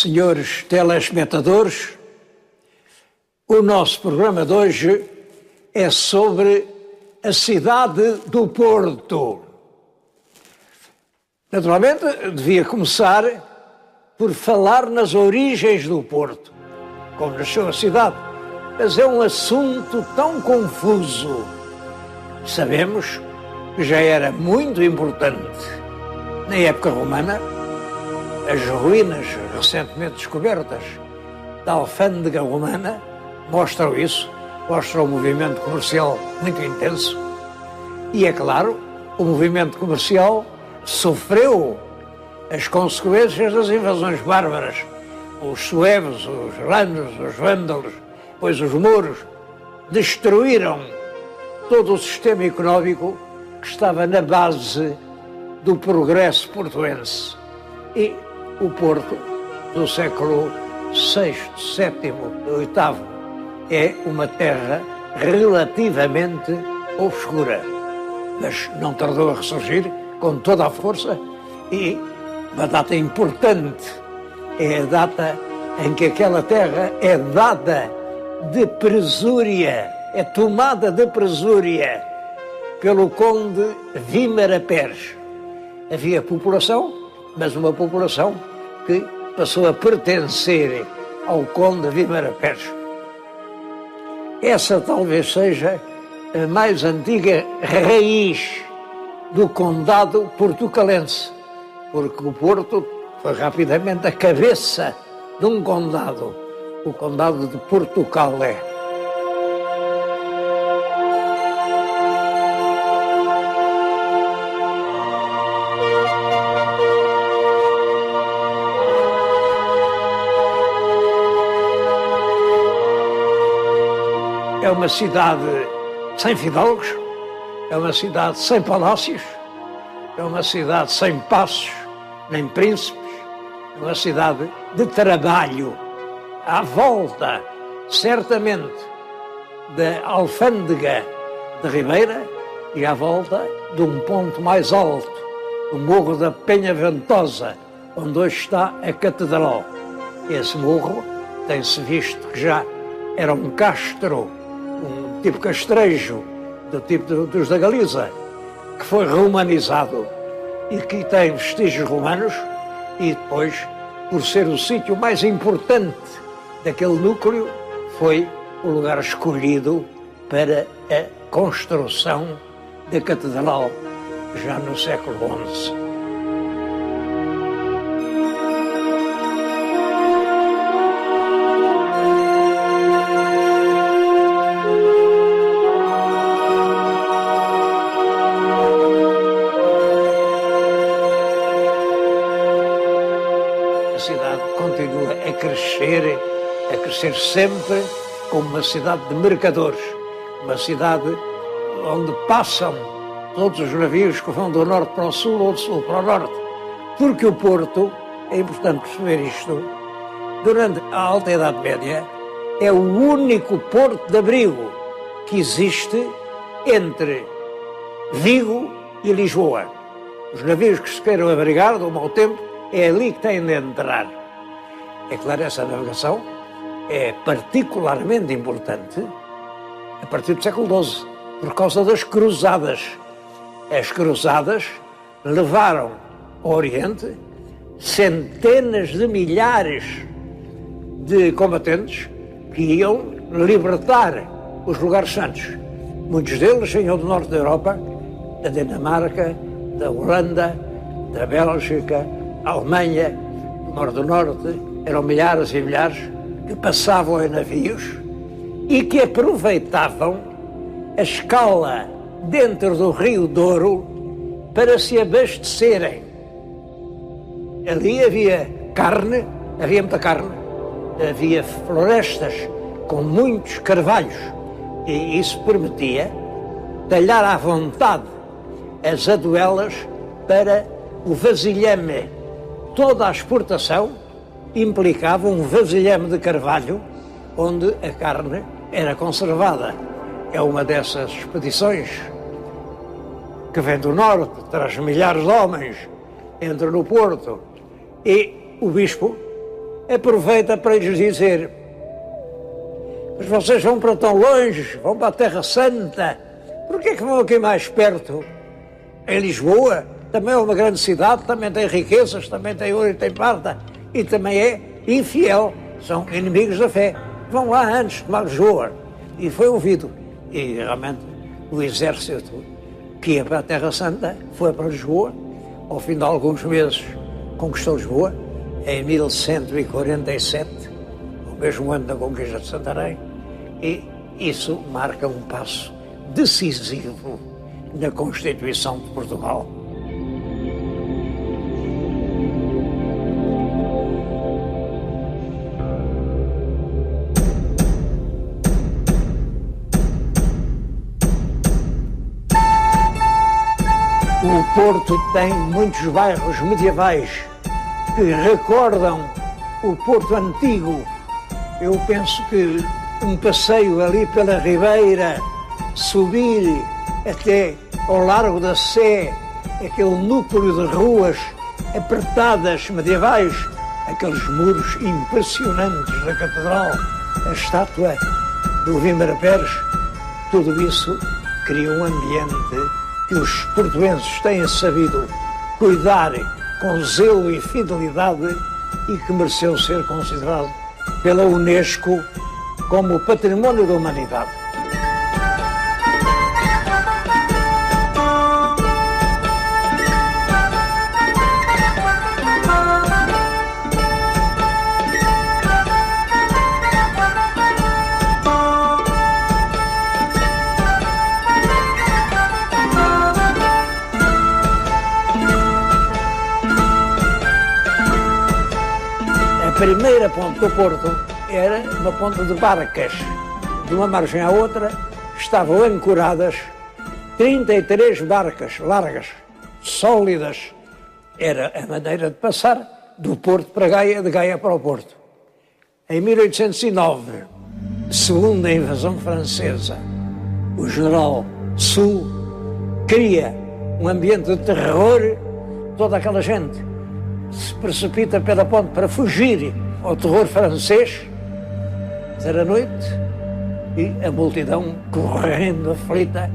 senhores telespectadores, o nosso programa de hoje é sobre a cidade do Porto. Naturalmente, devia começar por falar nas origens do Porto, como nasceu a cidade, mas é um assunto tão confuso. Sabemos que já era muito importante na época romana. As ruínas recentemente descobertas da alfândega romana mostram isso, mostram um movimento comercial muito intenso. E é claro, o movimento comercial sofreu as consequências das invasões bárbaras. Os suevos, os ranos, os vândalos, depois os mouros, destruíram todo o sistema económico que estava na base do progresso portuense. E o Porto, do século VI, VII, VIII, é uma terra relativamente obscura, mas não tardou a ressurgir com toda a força, e uma data importante é a data em que aquela terra é dada de presúria, é tomada de presúria pelo conde Vímara Peres. Havia população, mas uma população que passou a pertencer ao conde Vímara Peres. Essa talvez seja a mais antiga raiz do condado portucalense, porque o Porto foi rapidamente a cabeça de um condado, o condado de Portucalé. É uma cidade sem fidalgos, é uma cidade sem palácios, é uma cidade sem passos, nem príncipes, é uma cidade de trabalho. À volta, certamente, da alfândega de Ribeira e à volta de um ponto mais alto, o Morro da Penha Ventosa, onde hoje está a Catedral. Esse morro tem-se visto que já era um castro, um tipo castrejo, do tipo dos da Galiza, que foi romanizado e que tem vestígios romanos, e depois, por ser o sítio mais importante daquele núcleo, foi o lugar escolhido para a construção da Catedral, já no século XI. Continua a crescer sempre como uma cidade de mercadores, uma cidade onde passam todos os navios que vão do norte para o sul ou do sul para o norte, porque o Porto, é importante perceber isto, durante a Alta Idade Média, é o único porto de abrigo que existe entre Vigo e Lisboa. Os navios que se queiram abrigar do mau tempo, é ali que têm de entrar. É claro, essa navegação é particularmente importante a partir do século XII, por causa das cruzadas. As cruzadas levaram ao Oriente centenas de milhares de combatentes que iam libertar os lugares santos. Muitos deles vinham do norte da Europa, da Dinamarca, da Holanda, da Bélgica, Alemanha, do norte. Eram milhares e milhares que passavam em navios e que aproveitavam a escala dentro do Rio Douro para se abastecerem. Ali havia carne, havia muita carne, havia florestas com muitos carvalhos, e isso permitia talhar à vontade as aduelas para o vasilhame. Toda a exportação implicava um vasilhame de carvalho onde a carne era conservada. É uma dessas expedições que vem do norte, traz milhares de homens, entra no Porto, e o bispo aproveita para lhes dizer: mas vocês vão para tão longe, vão para a Terra Santa, por que é que vão aqui mais perto? Em Lisboa também é uma grande cidade, também tem riquezas, também tem ouro e tem prata, e também é infiel, são inimigos da fé. Vão lá antes de tomar Lisboa. E foi ouvido. E realmente o exército que ia para a Terra Santa foi para Lisboa. Ao fim de alguns meses conquistou Lisboa, em 1147, o mesmo ano da conquista de Santarém, e isso marca um passo decisivo na Constituição de Portugal. O Porto tem muitos bairros medievais que recordam o Porto antigo. Eu penso que um passeio ali pela Ribeira, subir até ao Largo da Sé, aquele núcleo de ruas apertadas medievais, aqueles muros impressionantes da Catedral, a estátua do Vímara Pérez, tudo isso cria um ambiente que os portuenses têm sabido cuidar com zelo e fidelidade e que mereceu ser considerado pela Unesco como Património da Humanidade. A primeira ponte do Porto era uma ponte de barcas. De uma margem à outra estavam ancoradas 33 barcas largas, sólidas. Era a maneira de passar do Porto para Gaia, de Gaia para o Porto. Em 1809, segunda a invasão francesa, o general Soult cria um ambiente de terror. Toda aquela gente se precipita pela ponte para fugir ao terror francês. Era noite e a multidão, correndo aflita,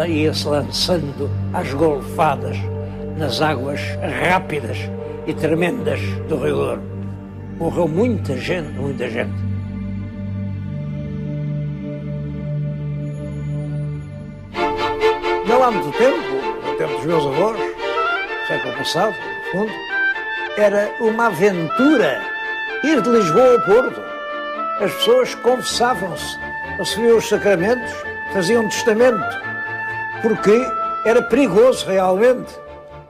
ia-se lançando às golfadas nas águas rápidas e tremendas do Rio Douro. Morreu muita gente, muita gente. Não há muito tempo, no tempo dos meus avós, século passado, no fundo, era uma aventura ir de Lisboa ao Porto. As pessoas confessavam-se, recebiam os sacramentos, faziam testamento, porque era perigoso realmente.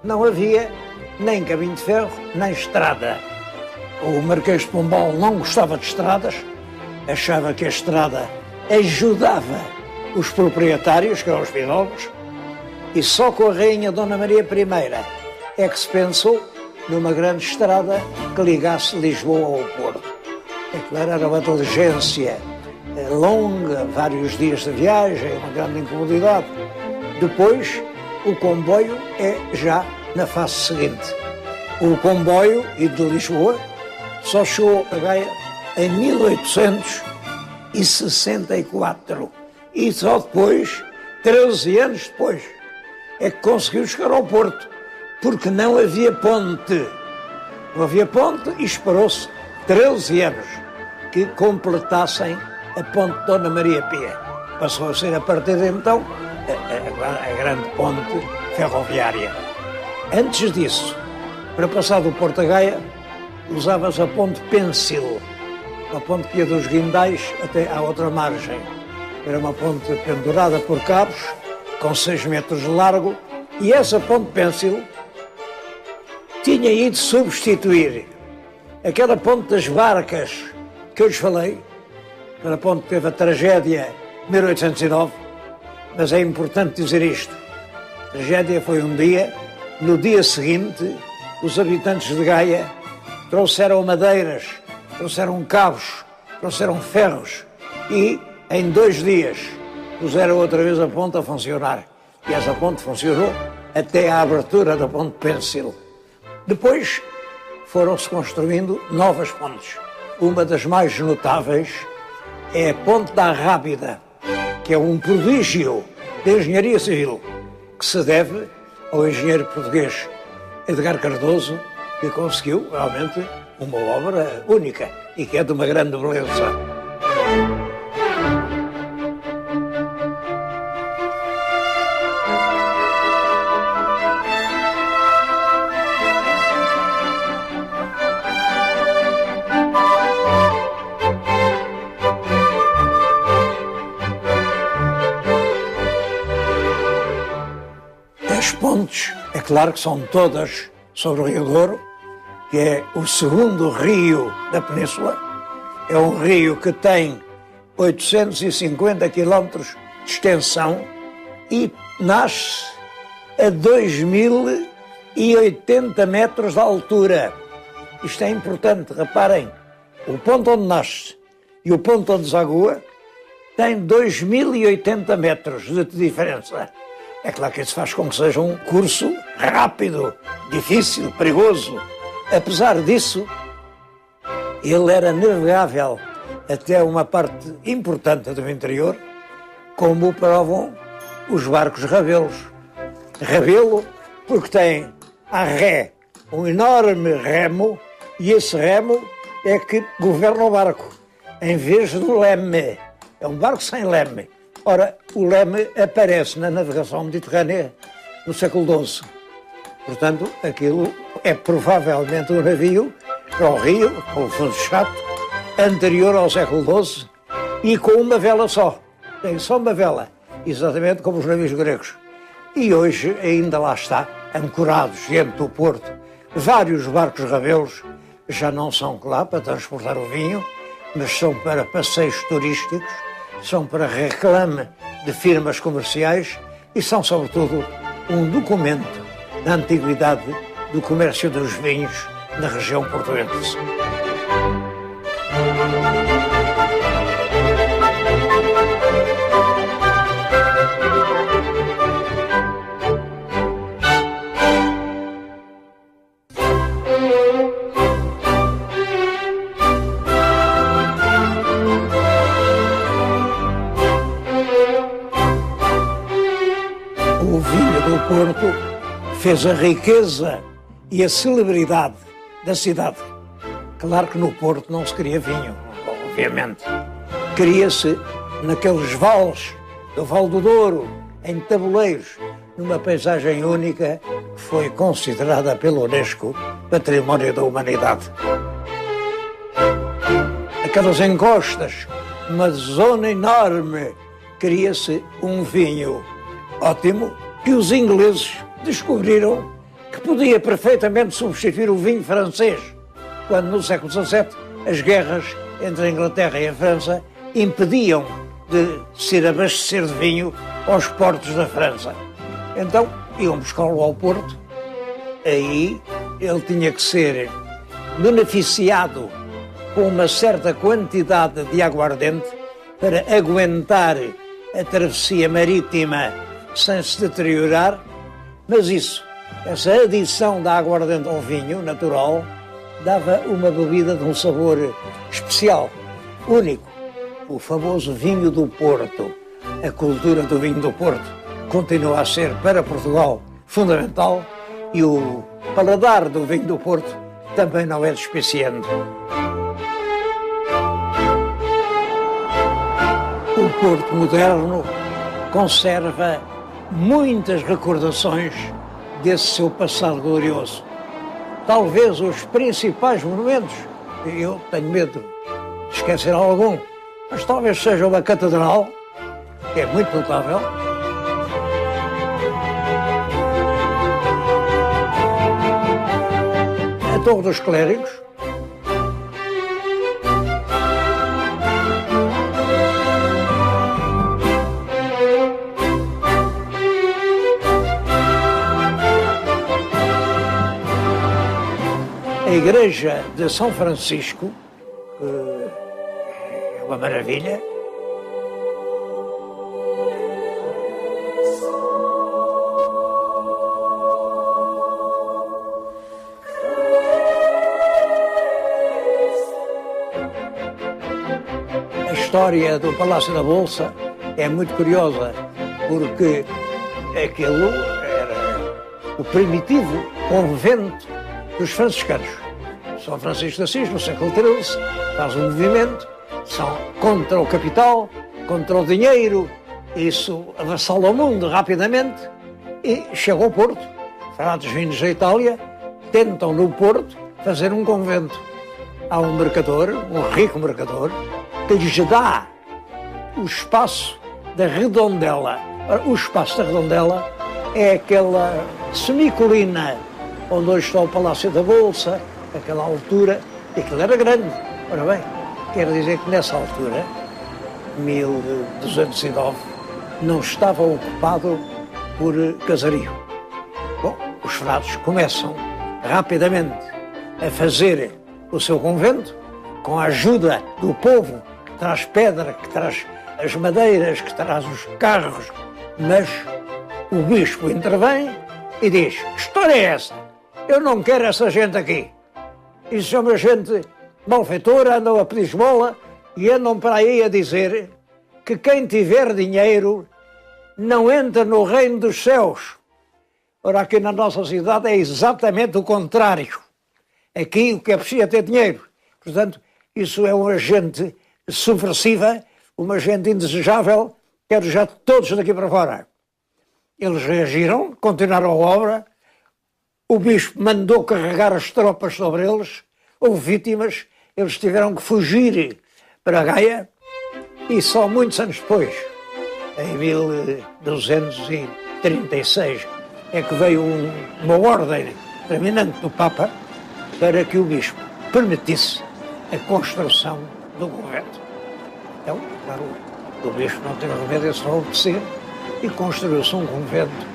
Não havia nem caminho de ferro, nem estrada. O Marquês de Pombal não gostava de estradas, achava que a estrada ajudava os proprietários, que eram os binómios, e só com a Rainha Dona Maria I é que se pensou numa grande estrada que ligasse Lisboa ao Porto. Aquilo era uma diligência longa, vários dias de viagem, uma grande incomodidade. Depois, o comboio é já na fase seguinte. O comboio, e de Lisboa, só chegou a Gaia em 1864. E só depois, 13 anos depois, é que conseguiu chegar ao Porto. Porque não havia ponte. Não havia ponte e esperou-se 13 anos que completassem a ponte de Dona Maria Pia. Passou a ser, a partir de então, a grande ponte ferroviária. Antes disso, para passar do Porto a Gaia, usava-se a ponte Pêncil, uma ponte que ia dos Guindais até à outra margem. Era uma ponte pendurada por cabos, com 6 metros de largo, e essa ponte Pêncil tinha ido substituir aquela ponte das barcas que eu lhes falei, aquela ponte que teve a tragédia de 1809, mas é importante dizer isto. A tragédia foi um dia, no dia seguinte, os habitantes de Gaia trouxeram madeiras, trouxeram cabos, trouxeram ferros e, em 2 dias, puseram outra vez a ponte a funcionar. E essa ponte funcionou até à abertura da ponte Pêncil. Depois foram-se construindo novas pontes. Uma das mais notáveis é a Ponte da Rábida, que é um prodígio da engenharia civil, que se deve ao engenheiro português Edgar Cardoso, que conseguiu realmente uma obra única e que é de uma grande beleza. As pontes, é claro que são todas sobre o Rio Douro, que é o segundo rio da península. É um rio que tem 850 quilómetros de extensão e nasce a 2080 metros de altura. Isto é importante, reparem, o ponto onde nasce e o ponto onde desagua tem 2080 metros de diferença. É claro que isso faz com que seja um curso rápido, difícil, perigoso. Apesar disso, ele era navegável até uma parte importante do interior, como provam os barcos rabelos. Rabelo, porque tem à ré um enorme remo, e esse remo é que governa o barco, em vez do leme. É um barco sem leme. Ora, o leme aparece na navegação mediterrânea no século XII. Portanto, aquilo é provavelmente um navio para o rio, com o fundo chato, anterior ao século XII e com uma vela só. Tem só uma vela, exatamente como os navios gregos. E hoje ainda lá está, ancorados dentro do porto, vários barcos rabelos, já não são lá para transportar o vinho, mas são para passeios turísticos, são para reclame de firmas comerciais e são, sobretudo, um documento da antiguidade do comércio dos vinhos na região portuguesa. O vinho do Porto fez a riqueza e a celebridade da cidade. Claro que no Porto não se queria vinho, obviamente. Queria-se naqueles vales, do Vale do Douro, em tabuleiros, numa paisagem única que foi considerada pela Unesco Património da Humanidade. Aquelas encostas, uma zona enorme, queria-se um vinho ótimo, que os ingleses descobriram que podia perfeitamente substituir o vinho francês, quando no século XVII as guerras entre a Inglaterra e a França impediam de se abastecer de vinho aos portos da França. Então iam buscá-lo ao Porto, aí ele tinha que ser beneficiado com uma certa quantidade de aguardente para aguentar a travessia marítima sem se deteriorar, mas essa adição da aguardente ao vinho natural dava uma bebida de um sabor especial, único. O famoso vinho do Porto, a cultura do vinho do Porto, continua a ser para Portugal fundamental e o paladar do vinho do Porto também não é despiciante. O Porto moderno conserva muitas recordações desse seu passado glorioso. Talvez os principais monumentos, eu tenho medo de esquecer algum, mas talvez seja uma catedral, que é muito notável. A Torre dos Clérigos. A Igreja de São Francisco, é uma maravilha. história do Palácio da Bolsa é muito curiosa, porque aquilo era o primitivo convento dos franciscanos. São Francisco de Assis, no século XIII, faz um movimento, são contra o capital, contra o dinheiro, isso avassala o mundo rapidamente e chega ao Porto. Frades vindos da Itália tentam no Porto fazer um convento. Há um mercador, um rico mercador, que lhes dá o espaço da Redondela. O espaço da Redondela é aquela semicolina onde hoje está o Palácio da Bolsa, aquela altura, e aquilo era grande. Ora bem, quer dizer que nessa altura, 1209, não estava ocupado por casario. Bom, os frades começam rapidamente a fazer o seu convento, com a ajuda do povo, que traz pedra, que traz as madeiras, que traz os carros, mas o bispo intervém e diz: que história é essa? Eu não quero essa gente aqui. Isso é uma gente malfeitora, andam a pedir esmola e andam para aí a dizer que quem tiver dinheiro não entra no reino dos céus. Ora, aqui na nossa cidade é exatamente o contrário. Aqui o que é preciso é ter dinheiro. Portanto, isso é uma gente subversiva, uma gente indesejável, quero já todos daqui para fora. Eles reagiram, continuaram a obra, o bispo mandou carregar as tropas sobre eles, houve vítimas, eles tiveram que fugir para Gaia e só muitos anos depois, em 1236, é que veio uma ordem terminante do Papa para que o bispo permitisse a construção do convento. Então, claro, o bispo não teve remédio só obedecer e construiu-se um convento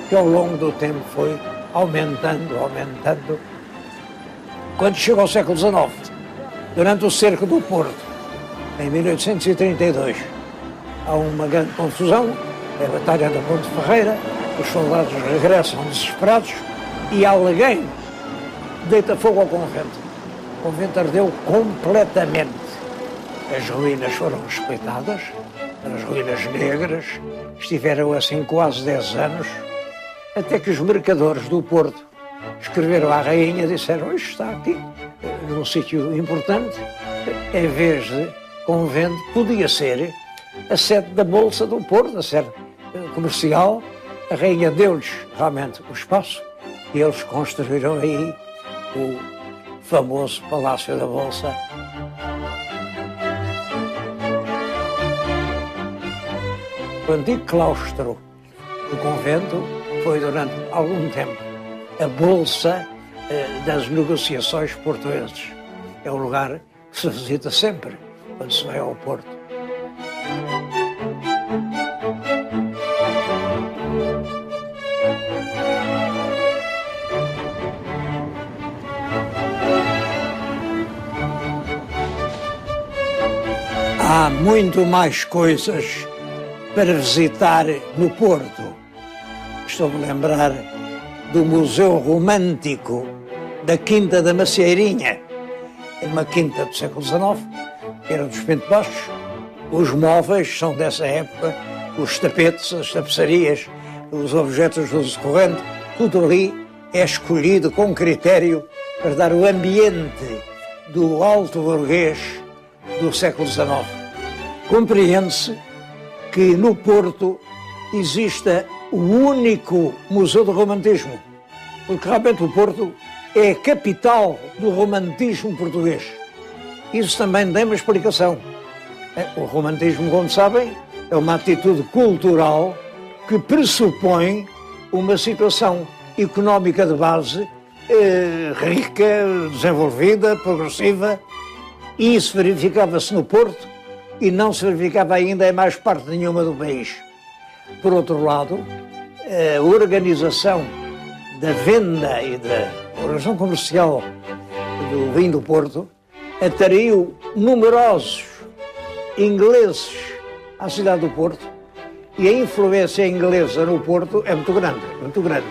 que ao longo do tempo foi aumentando. Quando chegou ao século XIX, durante o cerco do Porto, em 1832, há uma grande confusão, é a Batalha da Ponte Ferreira, os soldados regressam desesperados e alguém deita fogo ao convento. O convento ardeu completamente. As ruínas foram respeitadas, as ruínas negras, estiveram assim quase 10 anos, até que os mercadores do Porto escreveram à rainha e disseram: isto está aqui, num sítio importante, em vez de convento, podia ser a sede da Bolsa do Porto, a sede comercial. A rainha deu-lhes realmente o espaço e eles construíram aí o famoso Palácio da Bolsa. O antigo claustro do convento foi durante algum tempo a bolsa das negociações portuguesas. É um lugar que se visita sempre quando se vai ao Porto. Há muito mais coisas para visitar no Porto. Estou-me a lembrar do Museu Romântico da Quinta da Macieirinha, uma quinta do século XIX, que era dos Pinto Bastos. Os móveis são dessa época, os tapetes, as tapeçarias, os objetos do uso corrente, tudo ali é escolhido com critério para dar o ambiente do alto burguês do século XIX. Compreende-se que no Porto exista o único museu do romantismo, porque realmente o Porto é a capital do romantismo português. Isso também tem uma explicação. O romantismo, como sabem, é uma atitude cultural que pressupõe uma situação económica de base rica, desenvolvida, progressiva, e isso verificava-se no Porto e não se verificava ainda em mais parte nenhuma do país. Por outro lado, a organização da venda e da organização comercial do vinho do Porto atraiu numerosos ingleses à cidade do Porto e a influência inglesa no Porto é muito grande, muito grande.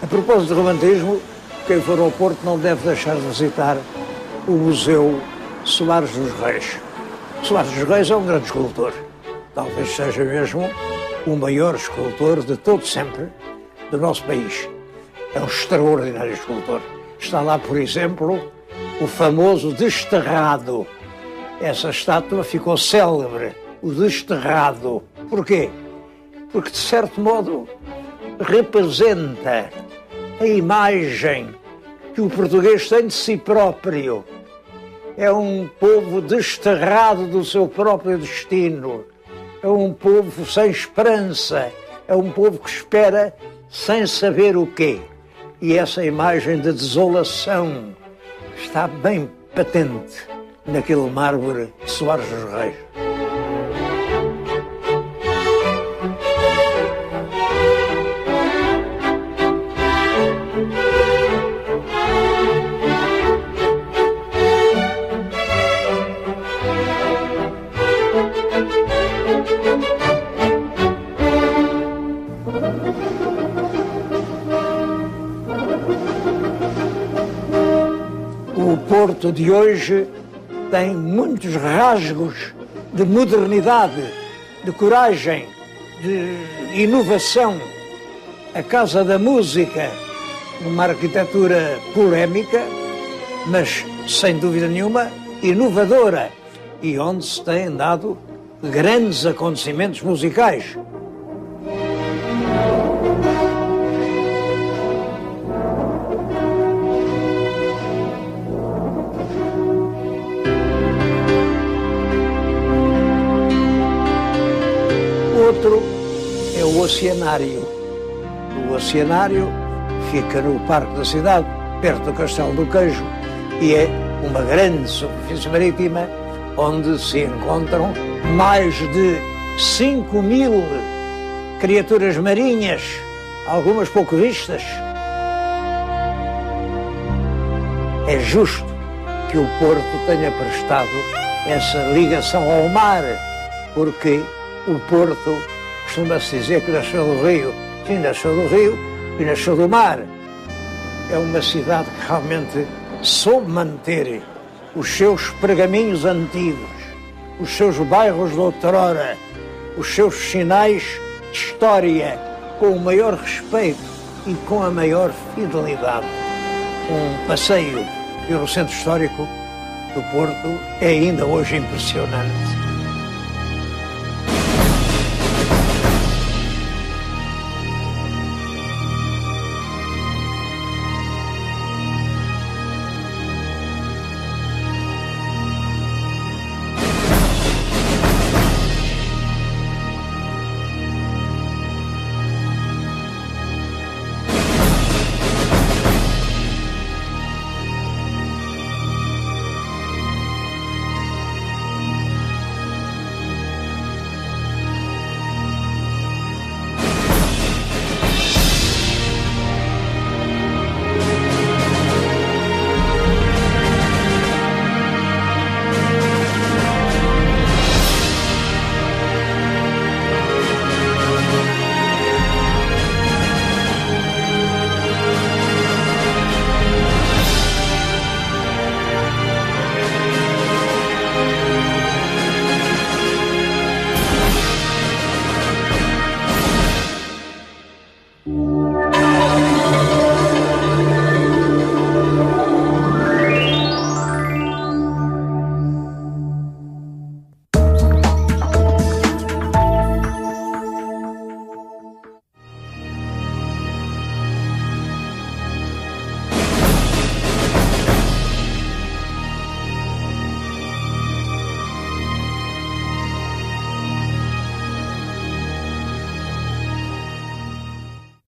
A propósito de romantismo, quem for ao Porto não deve deixar de visitar o Museu Soares dos Reis. Soares dos Reis é um grande escultor. Talvez seja mesmo o maior escultor de todo sempre do nosso país. É um extraordinário escultor. Está lá, por exemplo, o famoso Desterrado. Essa estátua ficou célebre, o Desterrado. Porquê? Porque, de certo modo, representa a imagem que o português tem de si próprio. É um povo desterrado do seu próprio destino. É um povo sem esperança. É um povo que espera sem saber o quê. E essa imagem de desolação está bem patente naquele mármore de Soares dos Reis. O Porto de hoje tem muitos rasgos de modernidade, de coragem, de inovação. A Casa da Música, uma arquitetura polémica, mas sem dúvida nenhuma inovadora, e onde se têm dado grandes acontecimentos musicais. Outro é o Oceanário. O Oceanário fica no Parque da Cidade, perto do Castelo do Queijo, e é uma grande superfície marítima onde se encontram mais de 5.000 criaturas marinhas, algumas pouco vistas. É justo que o Porto tenha prestado essa ligação ao mar, porque o Porto, costuma-se dizer que nasceu do Rio. Sim, nasceu do Rio e nasceu do mar. É uma cidade que realmente soube manter os seus pergaminhos antigos, os seus bairros de outrora, os seus sinais de história, com o maior respeito e com a maior fidelidade. Um passeio pelo centro histórico do Porto é ainda hoje impressionante.